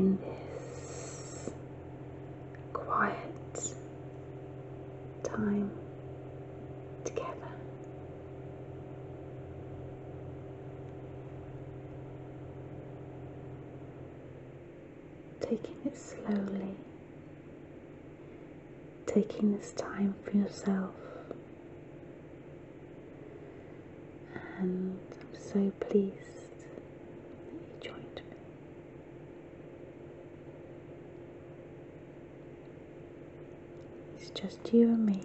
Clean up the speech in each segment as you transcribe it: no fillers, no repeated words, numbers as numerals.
in this quiet time together. Taking it slowly, taking this time for yourself, and I'm so pleased that you joined me. It's just you and me.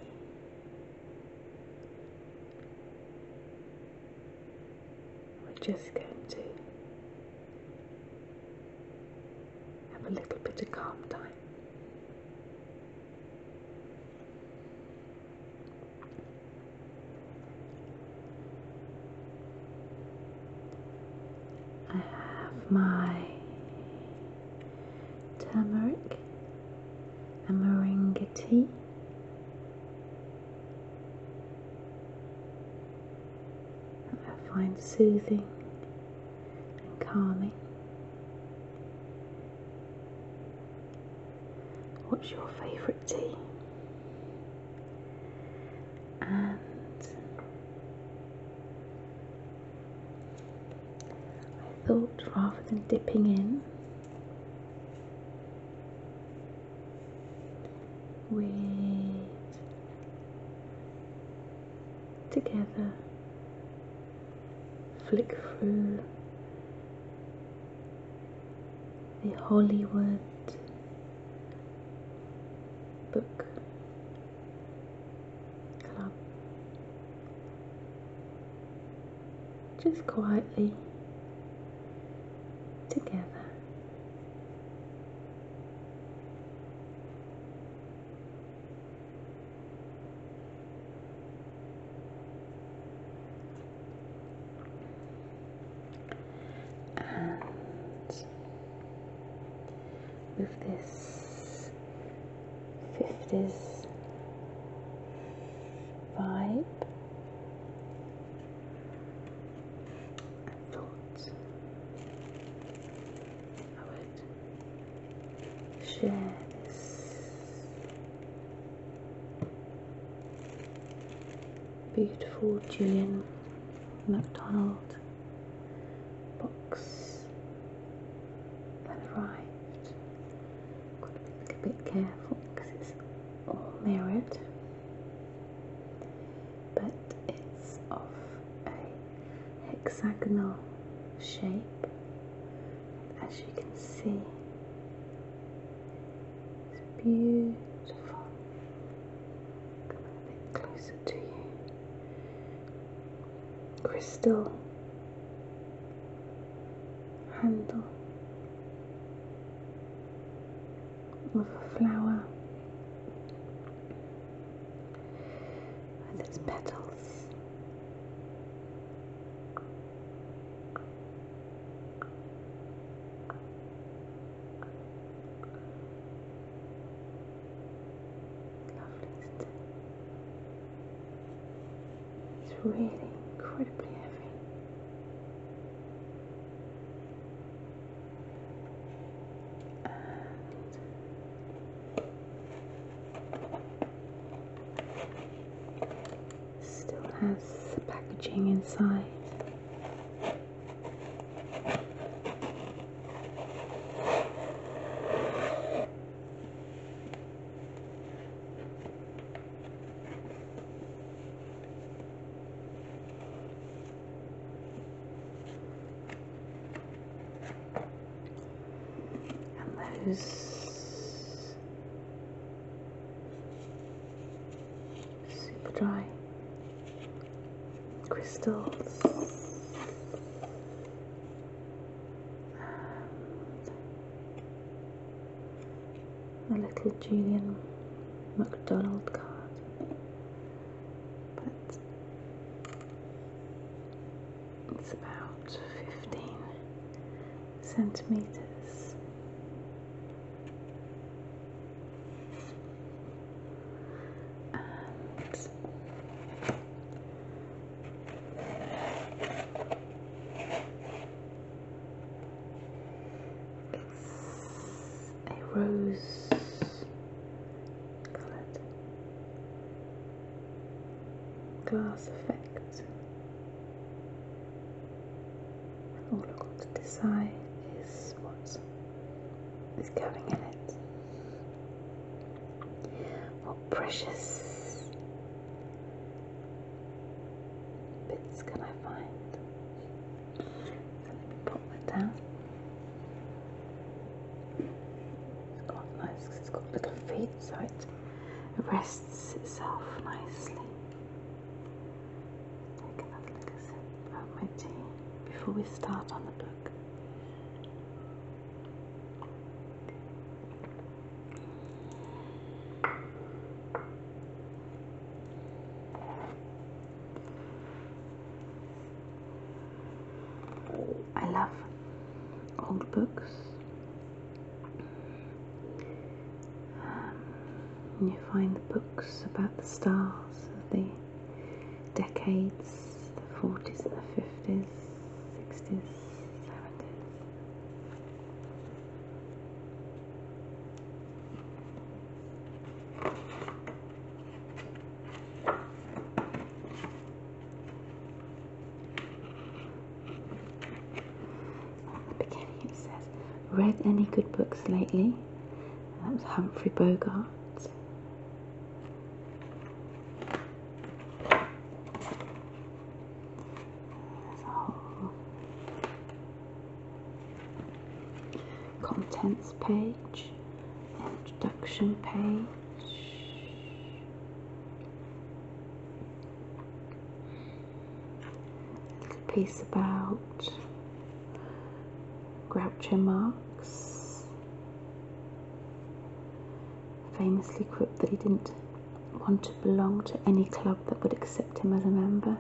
We're just going to have a little bit of calm time. I have my turmeric and moringa tea. That I find soothing and calming. What's your favourite tea? And I thought, rather than dipping in, we'd together flick through the Hollywood book club, just quietly together. And with this 50s vibe, I thought I would share this beautiful Julien MacDonald box that arrived. Got to be a bit careful because it's all mirrored, but it's of a hexagonal shape, as you can see. It's beautiful. Come a bit closer to you. Crystal handle with a flower with its petals. Lovely, isn't it? It's really incredibly heavy. Still has the packaging inside. And those super dry crystals and a little Julien MacDonald card, but it's about 15 centimeters. rose coloured glass effect. All I've got to decide is what is going in it. What precious bits can I find? So let me pop that down. It's quite nice because it's got little feet, so it rests itself nicely. Take another little sip of my tea before we start on the book. I love old books. And you find the books about the stars of the decades, the 40s and the 50s, 60s, 70s. At the beginning it says, read any good books lately? And that was Humphrey Bogart. Contents page, introduction page, a little piece about Groucho Marx, famously quipped that he didn't want to belong to any club that would accept him as a member.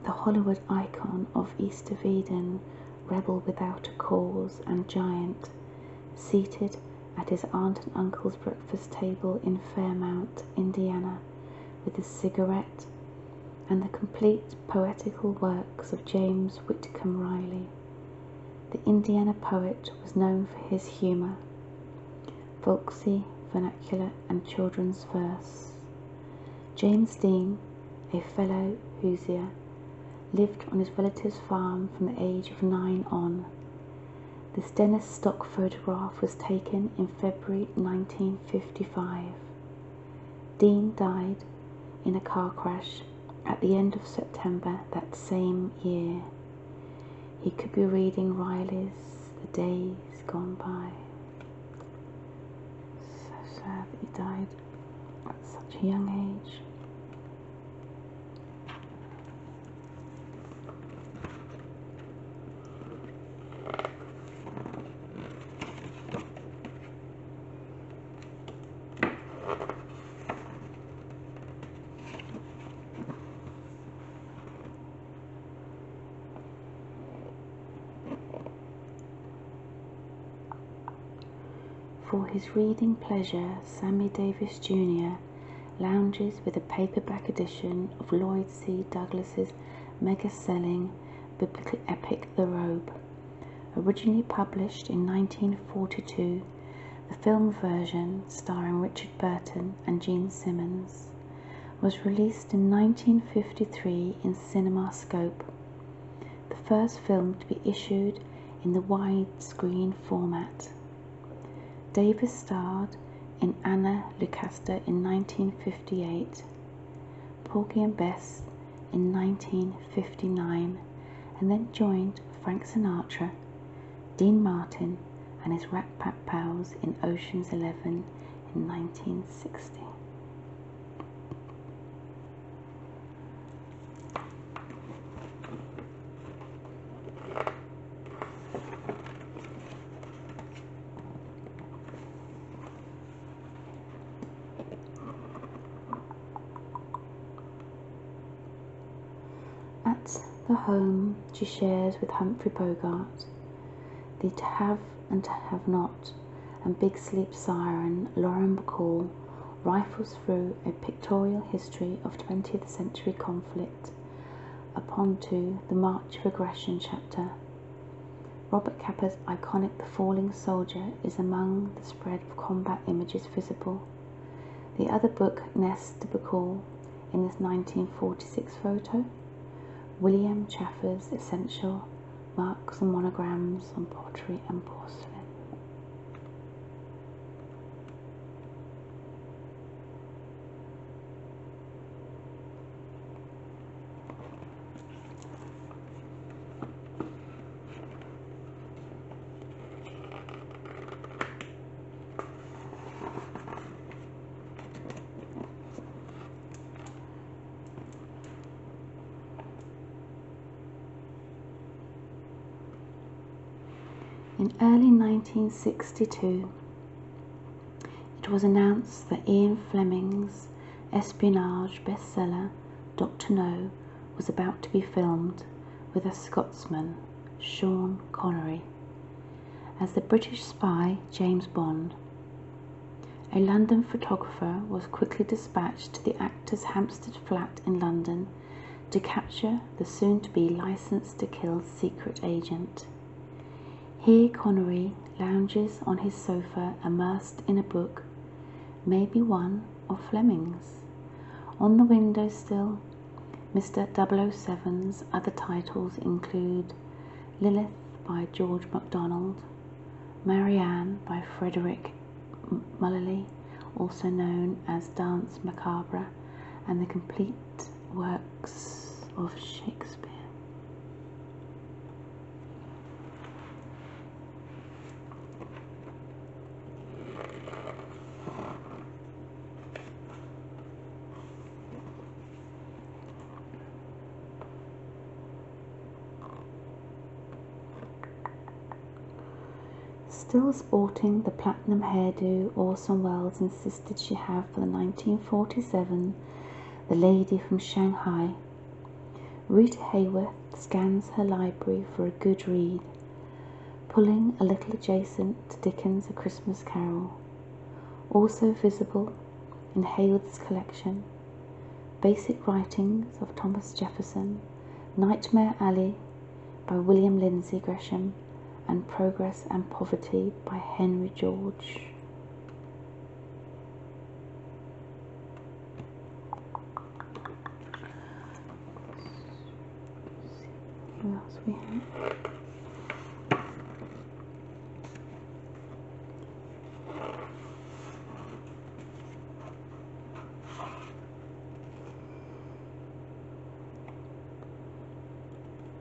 The Hollywood icon of East of Eden, rebel without a cause and giant, seated at his aunt and uncle's breakfast table in Fairmount, Indiana, with a cigarette and the complete poetical works of James Whitcomb Riley. The Indiana poet was known for his humour, folksy, vernacular and children's verse. James Dean, a fellow Hoosier, lived on his relative's farm from the age of 9 on. This Dennis stock photograph was taken in February 1955. Dean died in a car crash at the end of September that same year. He could be reading Riley's The Days Gone By. So sad that he died at such a young age. For his reading pleasure, Sammy Davis Jr. lounges with a paperback edition of Lloyd C. Douglas's mega-selling biblical epic The Robe. Originally published in 1942, the film version, starring Richard Burton and Gene Simmons, was released in 1953 in CinemaScope, the first film to be issued in the widescreen format. Davis starred in Anna Lucasta in 1958, Porgy and Bess in 1959, and then joined Frank Sinatra, Dean Martin and his Rat Pack pals in Ocean's 11 in 1960. At the home she shares with Humphrey Bogart, the to have and Have Not, and Big Sleep Siren Lauren Bacall rifles through a pictorial history of 20th century conflict upon to the March of Aggression chapter. Robert Capa's iconic The Falling Soldier is among the spread of combat images visible. The other book nests to Bacall in this 1946 photo, William Chaffers' essential marks and monograms on pottery and porcelain. In early 1962, it was announced that Ian Fleming's espionage bestseller, Dr. No, was about to be filmed with a Scotsman, Sean Connery, as the British spy James Bond. A London photographer was quickly dispatched to the actor's Hampstead flat in London to capture the soon-to-be licensed-to-kill secret agent. Here Connery lounges on his sofa immersed in a book, maybe one of Fleming's. On the windowsill, Mr. 007's other titles include Lilith by George MacDonald, Marianne by Frederick Mullally, also known as Dance Macabre, and the complete works of Shakespeare. Still sporting the platinum hairdo Orson Welles insisted she have for the 1947 The Lady from Shanghai, Rita Hayworth scans her library for a good read, pulling a little adjacent to Dickens' A Christmas Carol. Also visible in Hayworth's collection, Basic Writings of Thomas Jefferson, Nightmare Alley by William Lindsay Gresham, and Progress and Poverty by Henry George. What else we have?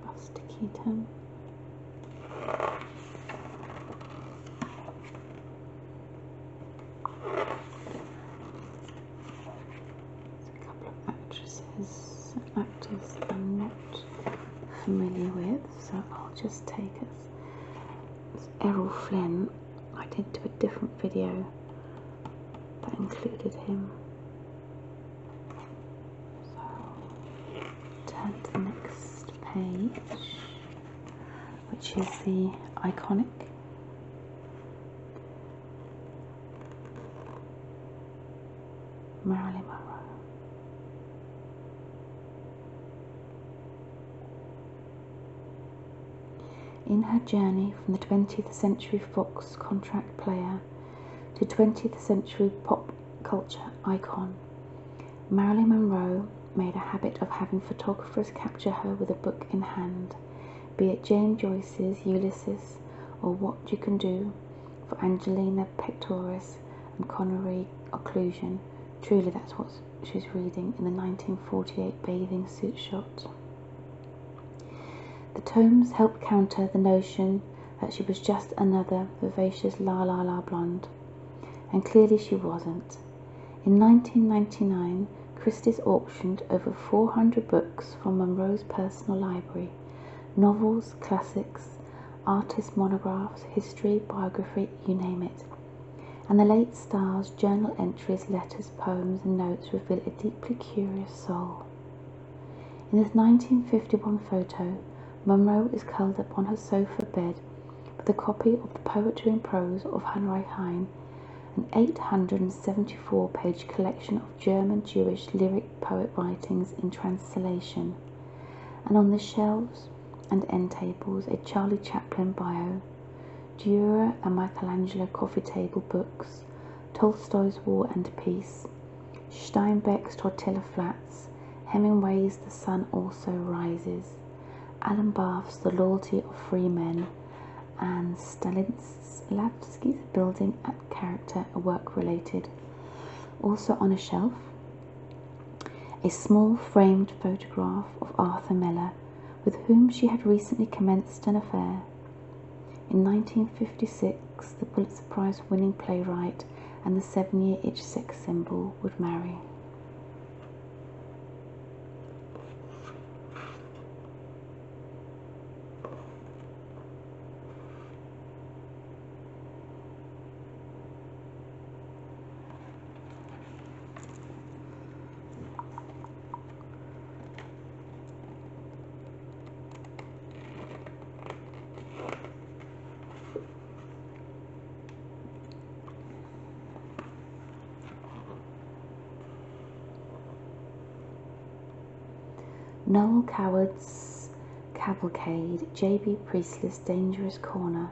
Buster Keaton. Actors I'm not familiar with, so I'll just take as Errol Flynn. I did do a different video that included him, so I'll turn to the next page, which is the iconic Marilyn Monroe. In her journey from the 20th century Fox contract player to 20th century pop culture icon, Marilyn Monroe made a habit of having photographers capture her with a book in hand, be it James Joyce's Ulysses or What You Can Do for Angelina Pectoris and Connery Occlusion. Truly that's what she's reading in the 1948 bathing suit shot. The tomes helped counter the notion that she was just another vivacious la blonde, and clearly she wasn't. In 1999, Christie's auctioned over 400 books from Monroe's personal library, novels, classics, artist monographs, history, biography, you name it. And the late star's journal entries, letters, poems and notes reveal a deeply curious soul. In this 1951 photo, Monroe is curled up on her sofa bed with a copy of the Poetry and Prose of Heinrich Heine, an 874-page collection of German Jewish lyric poet writings in translation, and on the shelves and end tables a Charlie Chaplin bio, Dürer and Michelangelo coffee table books, Tolstoy's War and Peace, Steinbeck's Tortilla Flats, Hemingway's The Sun Also Rises, Alan Barth's The Loyalty of Free Men, and Stanislavski's Building at Character, a work related. Also on a shelf, a small framed photograph of Arthur Miller, with whom she had recently commenced an affair. In 1956, the Pulitzer Prize winning playwright and the 7-year itch sex symbol would marry. Noel Coward's Cavalcade, J.B. Priestley's Dangerous Corner,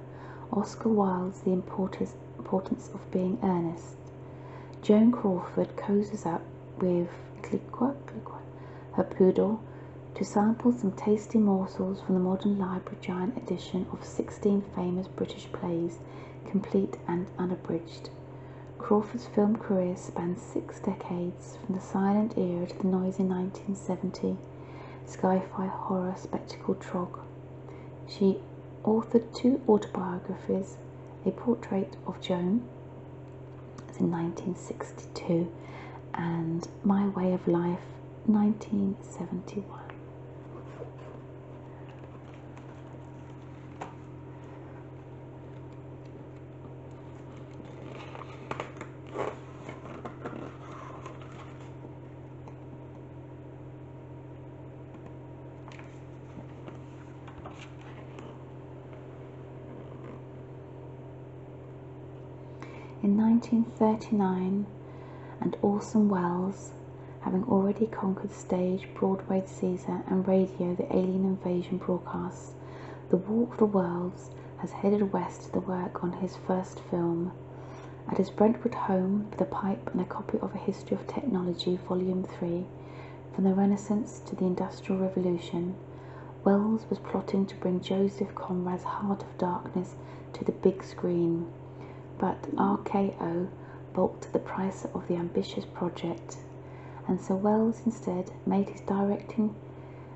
Oscar Wilde's The Importance of Being Earnest. Joan Crawford cozies up with Cliqua, her poodle, to sample some tasty morsels from the Modern Library Giant edition of 16 famous British plays, complete and unabridged. Crawford's film career spans 6 decades, from the silent era to the noisy 1970 sci-fi horror spectacle Trog. She authored 2 autobiographies, A Portrait of Joan, as in 1962, and My Way of Life, 1971. In 1939, and Orson Welles, having already conquered stage, Broadway Caesar, and radio the Alien Invasion broadcasts, the War of the Worlds has headed west to work on his first film. At his Brentwood home, with a pipe and a copy of A History of Technology, Volume 3, from the Renaissance to the Industrial Revolution, Welles was plotting to bring Joseph Conrad's Heart of Darkness to the big screen, but RKO balked the price of the ambitious project, and so Welles instead made his directing,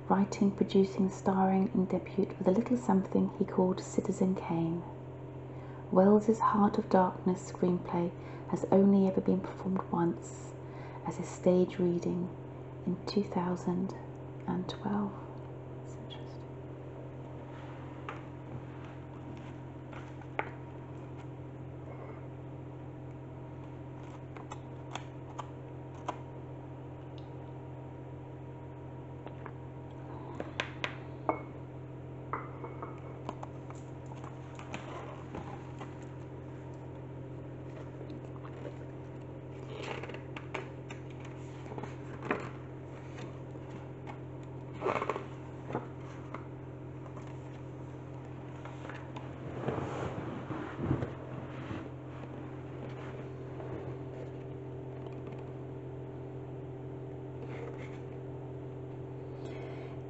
writing, producing, starring and debut with a little something he called Citizen Kane. Welles's Heart of Darkness screenplay has only ever been performed once as a stage reading in 2012. It's interesting.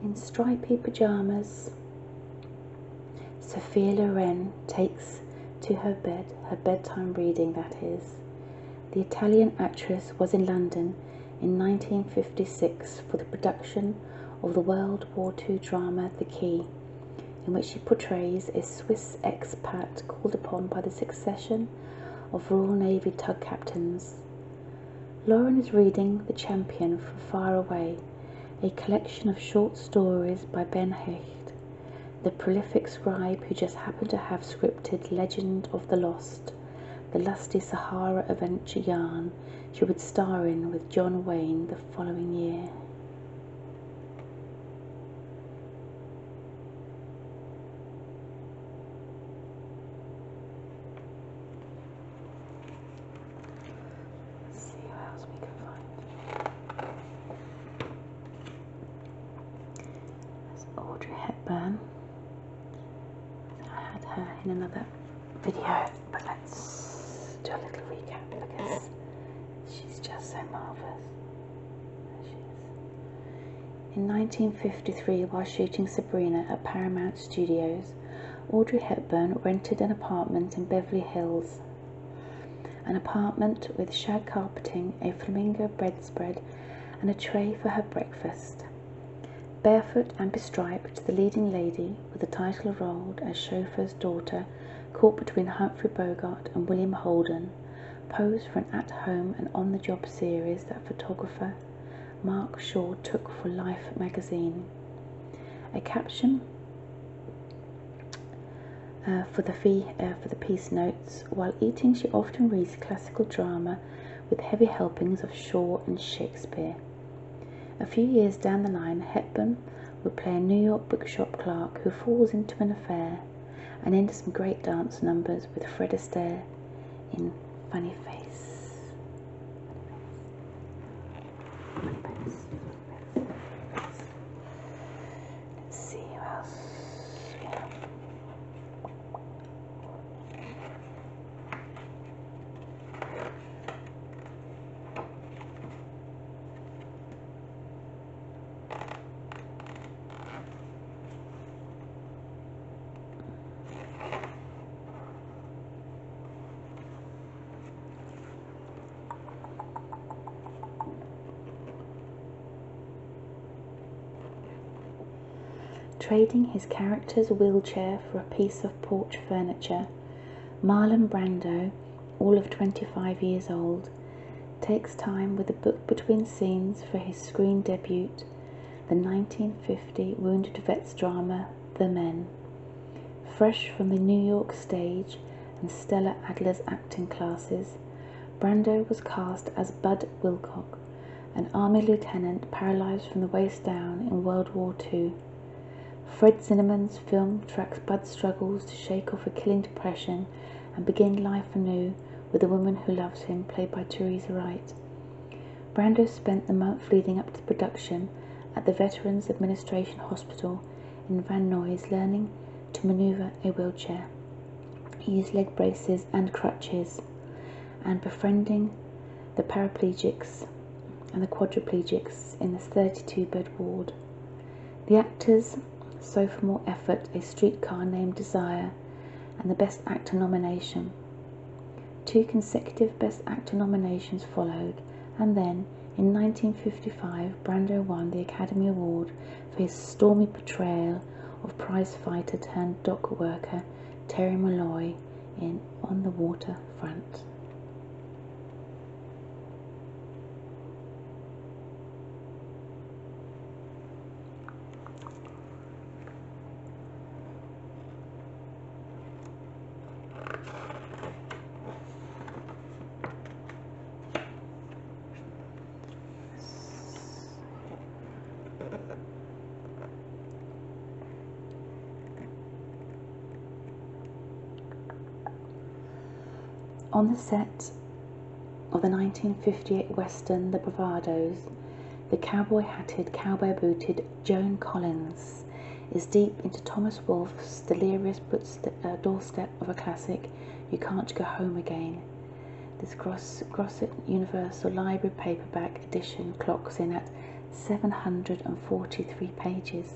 In stripy pyjamas, Sophia Loren takes to her bed, her bedtime reading that is. The Italian actress was in London in 1956 for the production of the World War II drama The Key, in which she portrays a Swiss expat called upon by the succession of Royal Navy tug captains. Lauren is reading The Champion from Far Away, a collection of short stories by Ben Hecht, the prolific scribe who just happened to have scripted Legend of the Lost, the lusty Sahara adventure yarn she would star in with John Wayne the following year. in another video, but let's do a little recap because she's just so marvellous. There she is. In 1953, while shooting Sabrina at Paramount Studios, Audrey Hepburn rented an apartment in Beverly Hills. An apartment with shag carpeting, a flamingo bedspread, and a tray for her breakfast. Barefoot and bestriped, the leading lady, with the title role as chauffeur's daughter, caught between Humphrey Bogart and William Holden, posed for an at-home and on-the-job series that photographer Mark Shaw took for Life magazine. A caption for the piece notes, while eating she often reads classical drama with heavy helpings of Shaw and Shakespeare. A few years down the line, Hepburn would play a New York bookshop clerk who falls into an affair and into some great dance numbers with Fred Astaire in Funny Face. Funny Face. Let's see who else we have. Trading his character's wheelchair for a piece of porch furniture, Marlon Brando, all of 25 years old, takes time with a book between scenes for his screen debut, the 1950 Wounded Vets drama The Men. Fresh from the New York stage and Stella Adler's acting classes, Brando was cast as Bud Wilcock, an army lieutenant paralyzed from the waist down in World War II. Fred Zinnemann's film tracks Bud's struggles to shake off a killing depression and begin life anew with a woman who loves him, played by Teresa Wright. Brando spent the month leading up to the production at the Veterans Administration Hospital in Van Nuys learning to maneuver a wheelchair, use leg braces and crutches, and befriending the paraplegics and the quadriplegics in this 32-bed ward. The actors sophomore effort, A Streetcar Named Desire, and the Best Actor nomination. 2 consecutive Best Actor nominations followed, and then, in 1955, Brando won the Academy Award for his stormy portrayal of prizefighter turned dock worker Terry Malloy in On the Waterfront. On the set of the 1958 western The Bravados, the cowboy-hatted, cowboy-booted Joan Collins is deep into Thomas Wolfe's delirious doorstep of a classic, You Can't Go Home Again. This Grosset Universal Library paperback edition clocks in at 743 pages.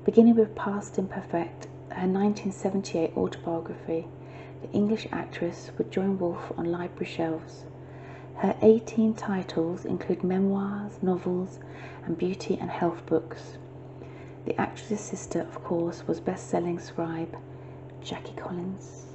Beginning with Past Imperfect, her 1978 autobiography, the English actress would join Woolf on library shelves. Her 18 titles include memoirs, novels, and beauty and health books. The actress's sister, of course, was best-selling scribe Jackie Collins.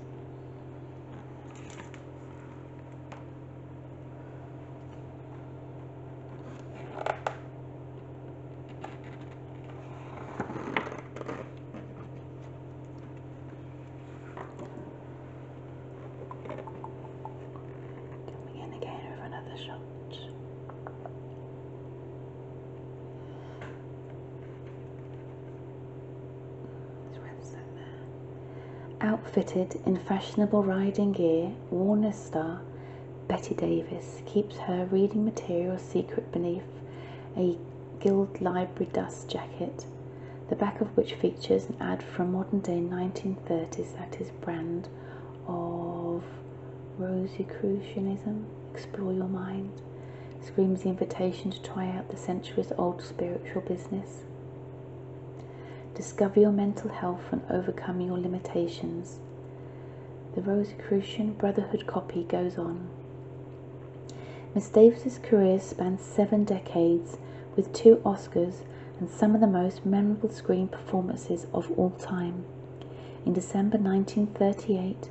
Outfitted in fashionable riding gear, Warner star Betty Davis keeps her reading material secret beneath a gilt library dust jacket. the back of which features an ad from modern-day 1930s that is brand of Rosicrucianism, explore your mind, screams the invitation to try out the centuries-old spiritual business. Discover your mental health and overcome your limitations. The Rosicrucian Brotherhood copy goes on. Miss Davis's career spans 7 decades, with 2 Oscars and some of the most memorable screen performances of all time. In December 1938,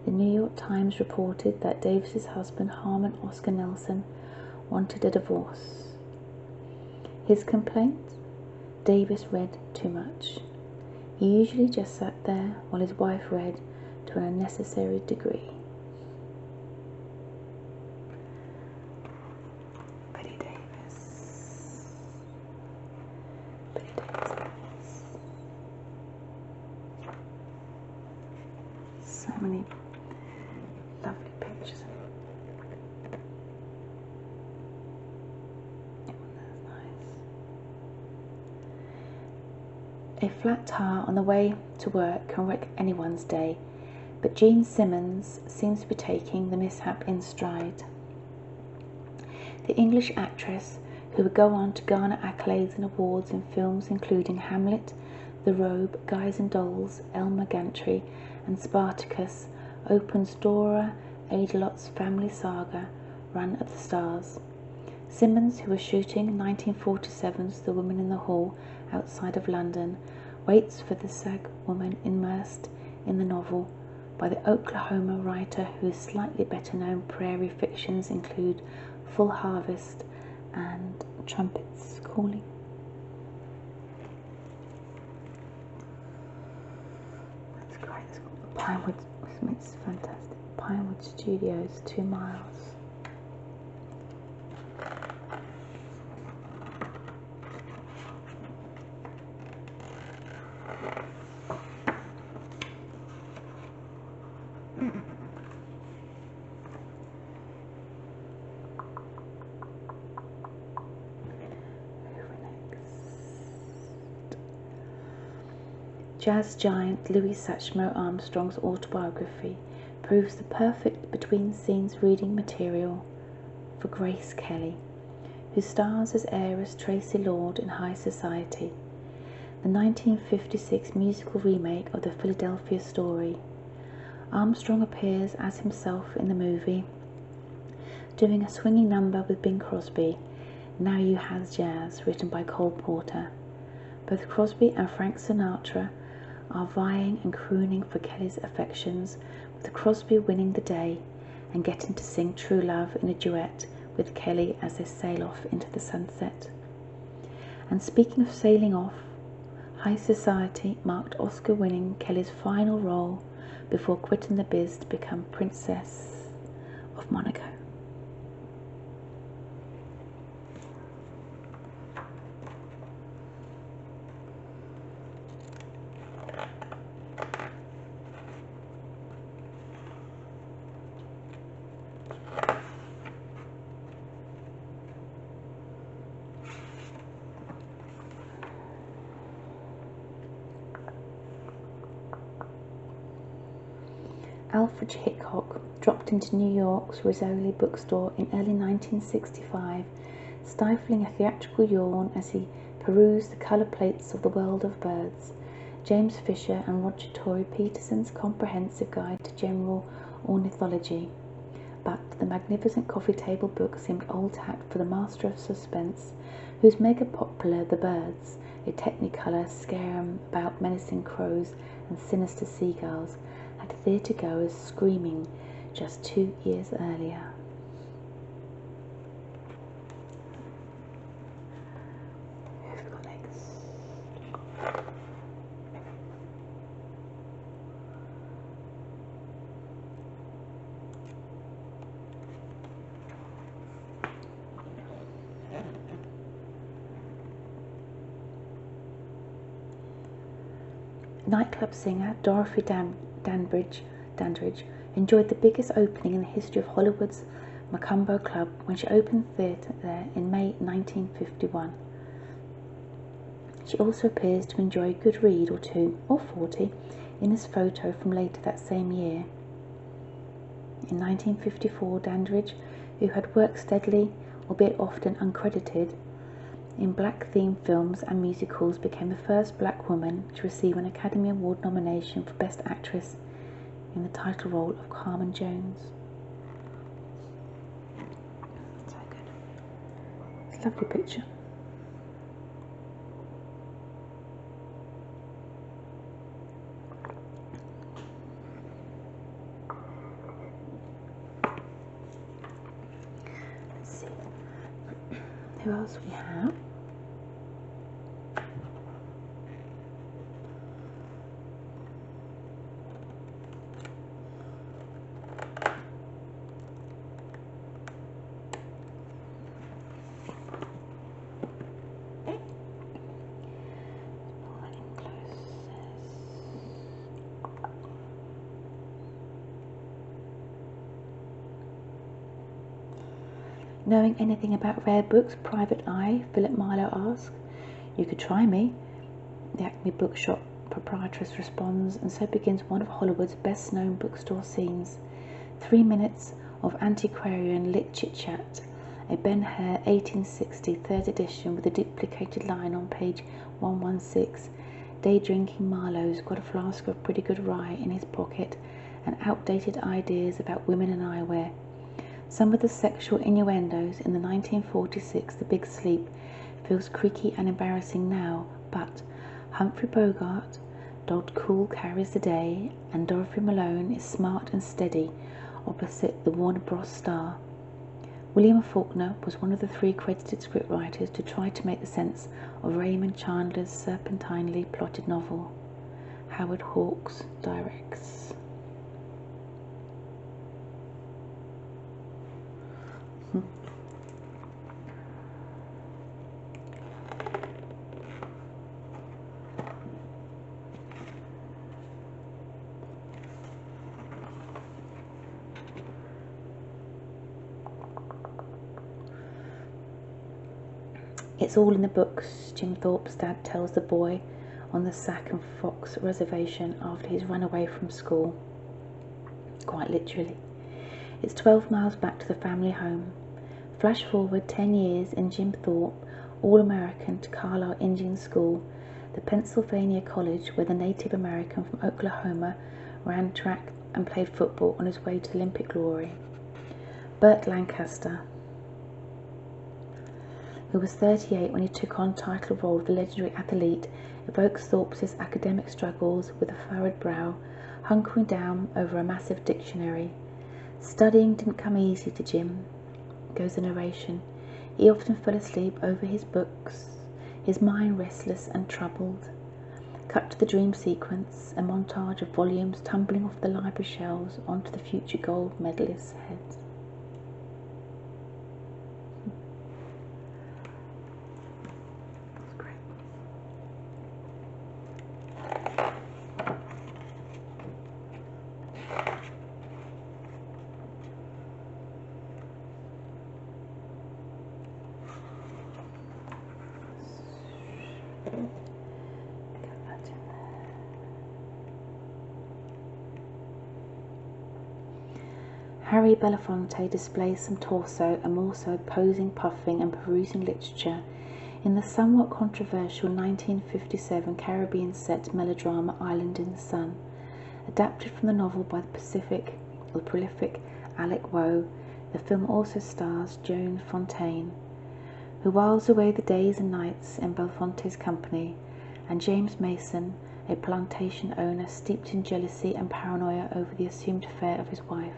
the New York Times reported that Davis's husband, Harmon Oscar Nelson, wanted a divorce. His complaint? Davis read too much. He usually just sat there while his wife read to an unnecessary degree. Betty Davis. Betty Davis. So many lovely pictures. A flat tire on the way to work can wreck anyone's day, but Jean Simmons seems to be taking the mishap in stride. The English actress, who would go on to garner accolades and awards in films including Hamlet, The Robe, Guys and Dolls, Elmer Gantry, and Spartacus, opens Dora Adelot's family saga, Run of the Stars. Simmons, who was shooting 1947's The Woman in the Hall outside of London, waits for the SAG woman immersed in the novel by the Oklahoma writer whose slightly better known prairie fictions include Full Harvest and Trumpets Calling. That's great. It's got Pinewood, it's fantastic. Pinewood Studios, 2 miles. Jazz giant Louis Satchmo Armstrong's autobiography proves the perfect between-scenes reading material for Grace Kelly, who stars as heiress Tracy Lord in High Society, the 1956 musical remake of the Philadelphia Story. Armstrong appears as himself in the movie, doing a swinging number with Bing Crosby, Now You Has Jazz, written by Cole Porter. Both Crosby and Frank Sinatra are vying and crooning for Kelly's affections, with Crosby winning the day and getting to sing True Love in a duet with Kelly as they sail off into the sunset. And speaking of sailing off, High Society marked Oscar-winning Kelly's final role before quitting the biz to become Princess of Monaco. Alfred Hitchcock dropped into New York's Rizzoli bookstore in early 1965, stifling a theatrical yawn as he perused the colour plates of The World of Birds, James Fisher and Roger Tory Peterson's comprehensive guide to general ornithology. But the magnificent coffee table book seemed old hat for the master of suspense, whose mega popular The Birds, a technicolor scarum about menacing crows and sinister seagulls, had theatregoers screaming just 2 years earlier. Who've got legs? Nightclub singer Dorothy Dandridge enjoyed the biggest opening in the history of Hollywood's Macumbo Club when she opened theatre there in May 1951. She also appears to enjoy a good read or two, or 40, in this photo from later that same year. In 1954, Dandridge, who had worked steadily, albeit often uncredited, in black-themed films and musicals, became the first black woman to receive an Academy Award nomination for Best Actress in the title role of Carmen Jones. So good. It's a lovely picture. Let's see who else we have. Knowing anything about rare books, Private Eye? Philip Marlowe asks. You could try me, the Acme Bookshop proprietress responds, and so begins one of Hollywood's best-known bookstore scenes. 3 minutes of antiquarian lit chit-chat, a Ben Hur 1860 third edition with a duplicated line on page 116. Day-drinking Marlowe's got a flask of pretty good rye in his pocket and outdated ideas about women and eyewear. Some of the sexual innuendos in the 1946 The Big Sleep feels creaky and embarrassing now, but Humphrey Bogart, Dodd Cool carries the day, and Dorothy Malone is smart and steady opposite the Warner Bros. Star. William Faulkner was one of the 3 credited scriptwriters to try to make the sense of Raymond Chandler's serpentinely plotted novel. Howard Hawks directs. It's all in the books, Jim Thorpe's dad tells the boy on the Sac and Fox reservation after he's run away from school. Quite literally. It's 12 miles back to the family home. Flash forward 10 years in Jim Thorpe, all-American to Carlisle Indian School, the Pennsylvania college where the Native American from Oklahoma ran track and played football on his way to Olympic glory. Burt Lancaster, who was 38 when he took on title role of the legendary athlete, evokes Thorpe's academic struggles with a furrowed brow, hunkering down over a massive dictionary. Studying didn't come easy to Jim, goes the narration. He often fell asleep over his books, his mind restless and troubled. Cut to the dream sequence, a montage of volumes tumbling off the library shelves onto the future gold medalists' heads. Harry Belafonte displays some torso and more so posing, puffing and perusing literature in the somewhat controversial 1957 Caribbean set melodrama Island in the Sun. Adapted from the novel by the prolific Alec Woe, the film also stars Joan Fontaine, who whiles away the days and nights in Belafonte's company, and James Mason, a plantation owner steeped in jealousy and paranoia over the assumed affair of his wife.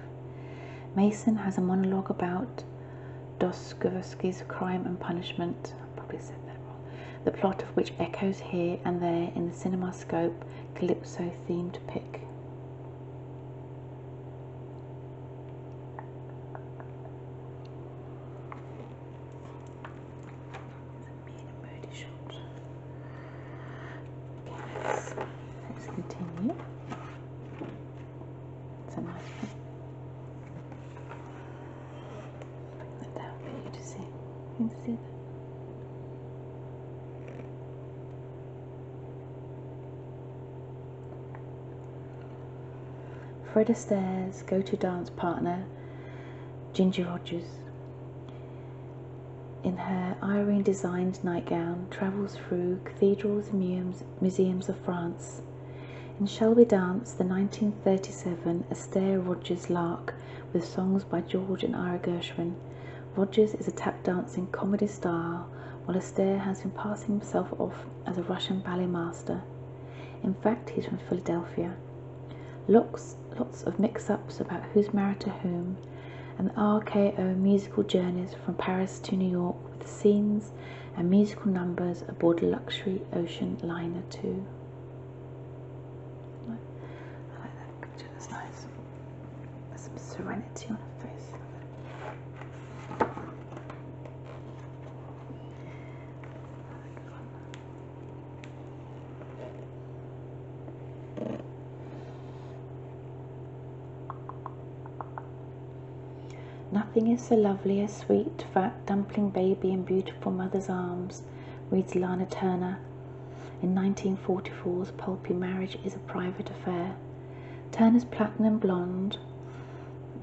Mason has a monologue about Dostoevsky's Crime and Punishment, I probably said that wrong, the plot of which echoes here and there in the CinemaScope Calypso-themed pic. Let's continue. It's a nice one. Bring that down for you to see. You can see that. Fred Astaire's go-to dance partner, Ginger Rogers, in her Irene-designed nightgown, travels through cathedrals and museums of France. In Shall We Dance, the 1937 Astaire-Rogers lark with songs by George and Ira Gershwin. Rogers is a tap-dancing comedy star, while Astaire has been passing himself off as a Russian ballet master. In fact, he's from Philadelphia. Lots of mix-ups about who's married to whom, and the RKO musical journeys from Paris to New York with scenes and musical numbers aboard a luxury ocean liner too. I like that picture, that's nice. There's some serenity on her face. Nothing is so lovely as sweet, fat, dumpling baby in beautiful mother's arms, reads Lana Turner in 1944's pulpy Marriage is a Private Affair. Turner's platinum blonde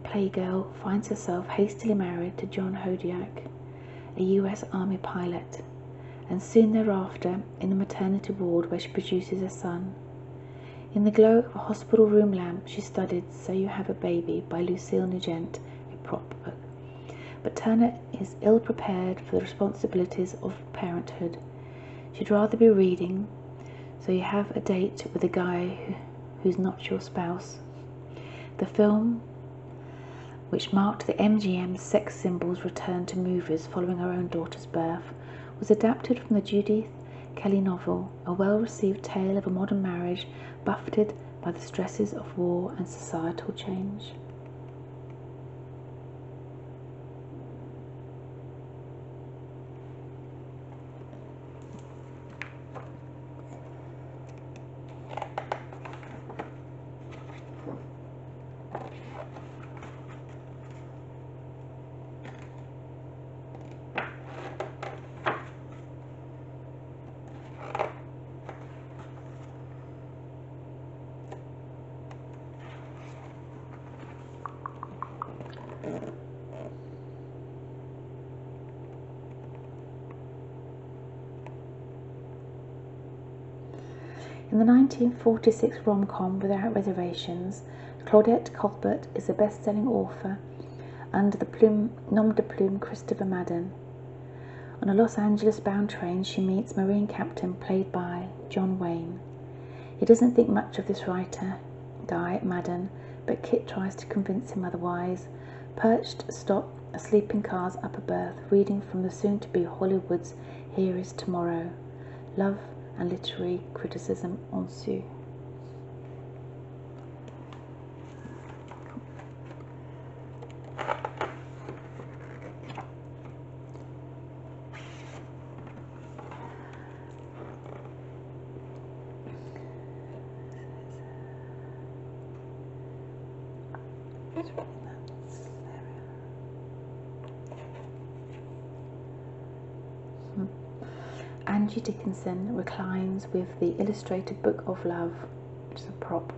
playgirl finds herself hastily married to John Hodiak, a US Army pilot, and soon thereafter in the maternity ward where she produces a son. In the glow of a hospital room lamp, she studied So You Have a Baby by Lucille Nugent, prop book. But Turner is ill-prepared for the responsibilities of parenthood. She'd rather be reading So You Have a Date with a Guy Who's Not Your Spouse. The film, which marked the MGM's sex symbol's return to movies following her own daughter's birth, was adapted from the Judith Kelly novel, a well-received tale of a modern marriage buffeted by the stresses of war and societal change. In the 1946 rom-com Without Reservations, Claudette Colbert is a best-selling author under the nom de plume Christopher Madden. On a Los Angeles-bound train, she meets Marine Captain played by John Wayne. He doesn't think much of this writer, Guy Madden, but Kit tries to convince him otherwise. Perched asleep in car's upper berth, reading from the soon-to-be Hollywood's Here Is Tomorrow. Love and literary criticism ensue. Angie Dickinson reclines with the illustrated Book of Love, which is a prop,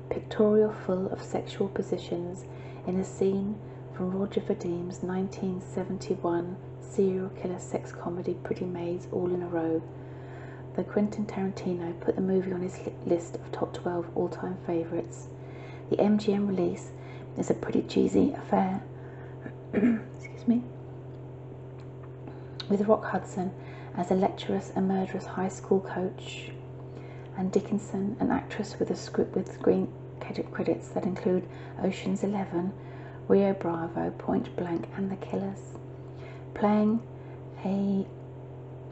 pictorial full of sexual positions, in a scene from Roger Vadim's 1971 serial killer sex comedy Pretty Maids All in a Row. Though Quentin Tarantino put the movie on his list of top 12 all-time favourites, the MGM release is a pretty cheesy affair. Excuse me. With Rock Hudson as a lecherous and murderous high school coach, and Dickinson, an actress with a script with screen credits that include Ocean's 11, Rio Bravo, Point Blank, and The Killers. Playing a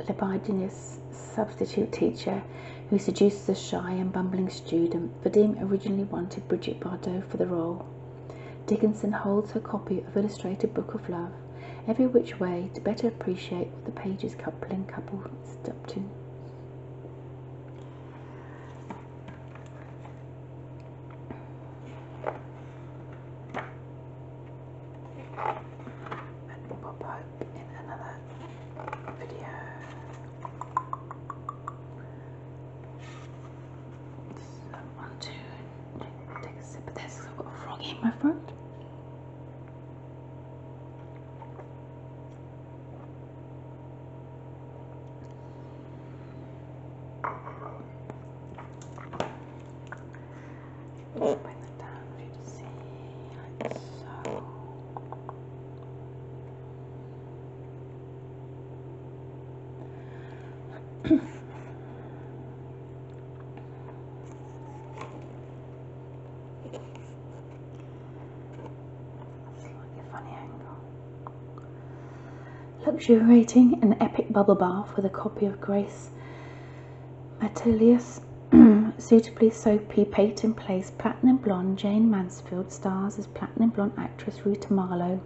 libidinous substitute teacher who seduces a shy and bumbling student, Vadim originally wanted Brigitte Bardot for the role. Dickinson holds her copy of Illustrated Book of Love every which way to better appreciate what the pages couple is up to. And we'll pop up in another video. So, 1, 2, take a sip of this. my throat. Bring that down for you to see, like so. Slightly funny angle. Luxuriating an epic bubble bath with a copy of Grace Matilius. Suitably soapy patent place platinum blonde Jane Mansfield stars as platinum blonde actress Rita Marlowe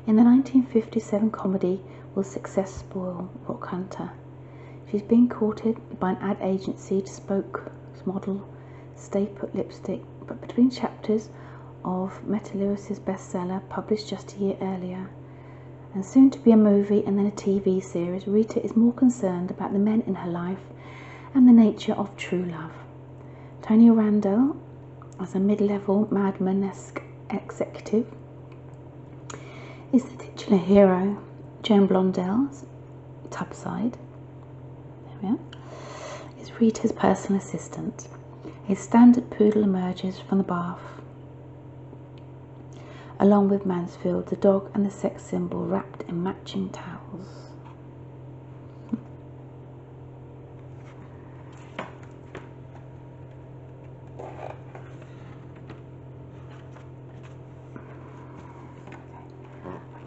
in the 1957 comedy Will Success Spoil Rock Hunter. She's being courted by an ad agency to spokesmodel Stay Put lipstick, but between chapters of Metalewis's bestseller published just a year earlier and soon to be a movie and then a TV series, Rita is more concerned about the men in her life and the nature of true love. Tony Randall, as a mid-level Madman-esque executive, is the titular hero. Joan Blondell's Tubside, there we are, is Rita's personal assistant. A standard poodle emerges from the bath, along with Mansfield, the dog, and the sex symbol wrapped in matching towels.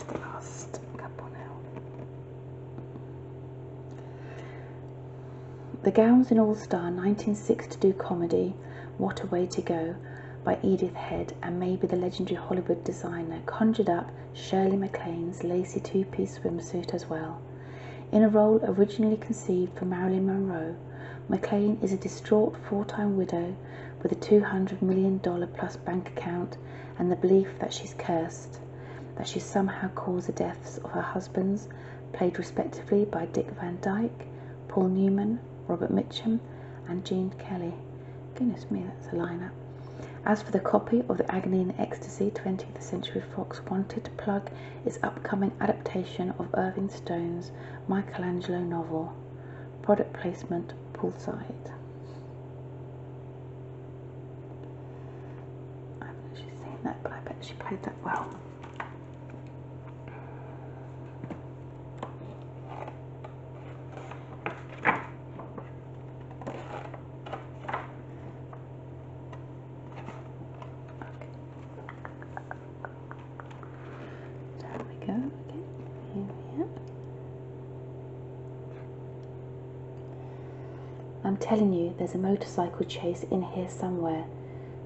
The last couple now. The Gowns in All-Star 1962 comedy What a Way to Go by Edith Head and maybe the legendary Hollywood designer conjured up Shirley MacLaine's lacy two-piece swimsuit as well. In a role originally conceived for Marilyn Monroe, MacLaine is a distraught four-time widow with a $200 million plus bank account and the belief that she's cursed, that she somehow caused the deaths of her husbands, played respectively by Dick Van Dyke, Paul Newman, Robert Mitchum, and Gene Kelly. Goodness me, that's a lineup. As for the copy of The Agony and Ecstasy, 20th Century Fox wanted to plug its upcoming adaptation of Irving Stone's Michelangelo novel. Product placement, poolside. I haven't actually seen that, but I bet she played that well. I'm telling you, there's a motorcycle chase in here somewhere,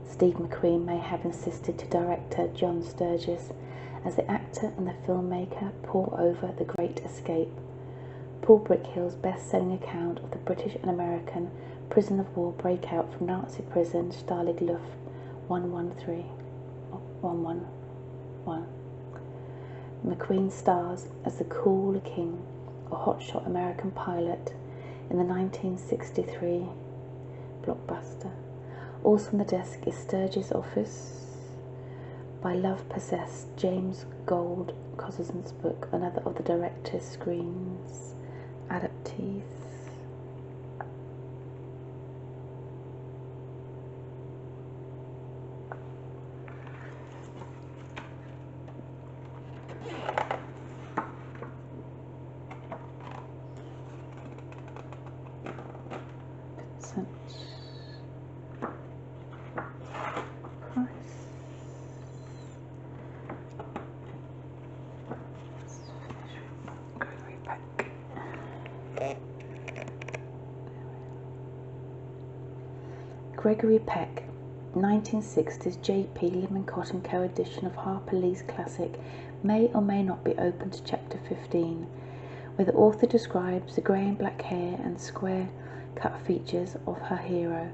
Steve McQueen may have insisted to director John Sturges as the actor and the filmmaker pore over The Great Escape, Paul Brickhill's best-selling account of the British and American prison of war breakout from Nazi prison Stalag Luft 111. McQueen stars as the cool looking, a hotshot American pilot in the 1963 blockbuster. Also on the desk is Sturges' Office by love-possessed James Gold Cozzenson's book, another of the director's screen's adaptees. Gregory Peck, 1960s J.P. Lemon-Cotton Co. edition of Harper Lee's classic may or may not be open to chapter 15, where the author describes the grey and black hair and square-cut features of her hero,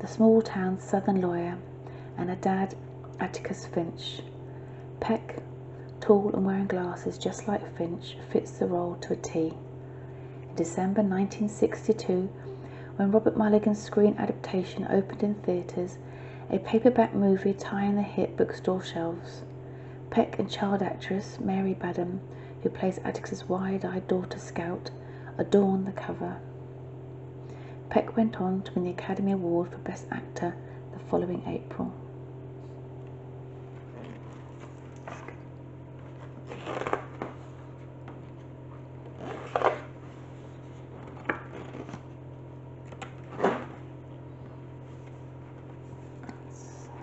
the small-town southern lawyer, and her dad, Atticus Finch. Peck, tall and wearing glasses just like Finch, fits the role to a T. In December 1962, when Robert Mulligan's screen adaptation opened in theatres, A paperback movie tying the hit bookstore shelves. Peck and child actress Mary Badham, who plays Atticus's wide-eyed daughter Scout, adorn the cover. Peck went on to win the Academy Award for Best Actor the following April.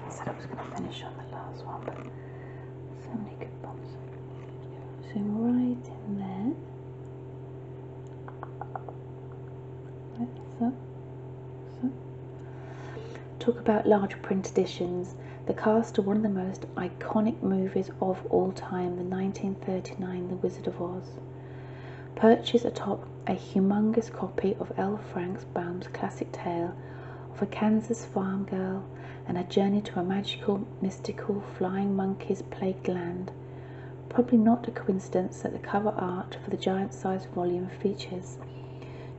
I said I was going to finish on the last one, but so many good bumps. Zoom right in there. So. Talk about large print editions. The cast of one of the most iconic movies of all time, the 1939 The Wizard of Oz. Purchase atop a humongous copy of L. Frank Baum's classic tale of a Kansas farm girl and a journey to a magical, mystical, flying monkeys plagued land. Probably not a coincidence that the cover art for the giant-sized volume features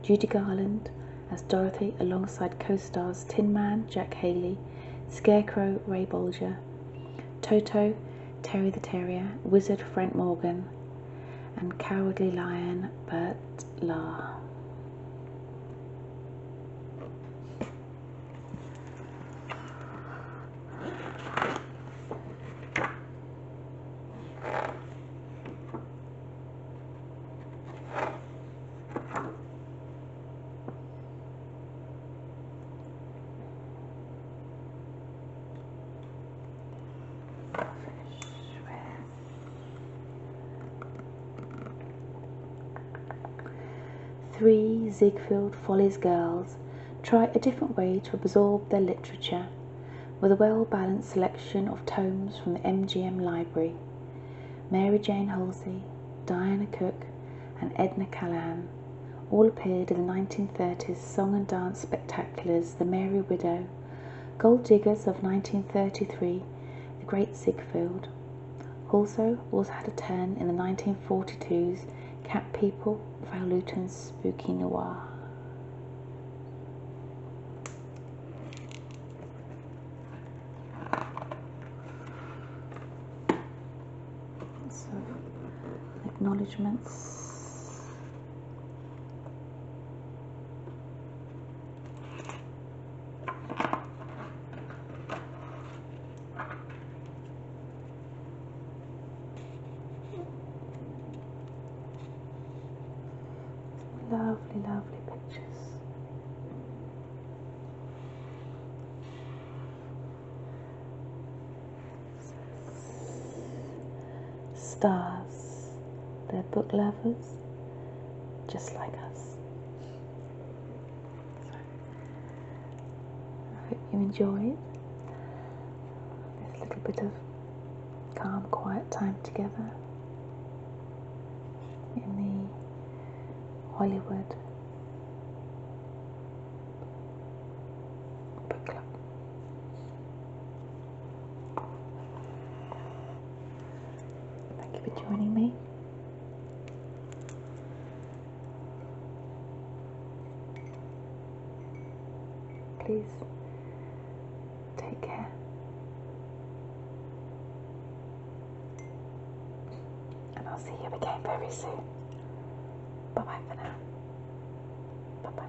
Judy Garland as Dorothy alongside co-stars Tin Man Jack Haley, Scarecrow Ray Bolger, Toto Terry the Terrier, Wizard Frank Morgan, and Cowardly Lion Bert Lahr. Three Ziegfeld Follies girls try a different way to absorb their literature with a well-balanced selection of tomes from the MGM library. Mary Jane Halsey, Diana Cook and Edna Callahan all appeared in the 1930s song and dance spectaculars The Merry Widow, Gold Diggers of 1933, The Great Ziegfeld. Also had a turn in the 1942's Cat People, Val Lewton's Spooky Noir. So, acknowledgements. Lovely, lovely pictures. Stars, they're book lovers, just like us. I hope you enjoyed this little bit of calm, quiet time together in the Hollywood Book Club. Thank you for joining me. Please take care. And I'll see you again very soon. Bye-bye for now. Bye-bye.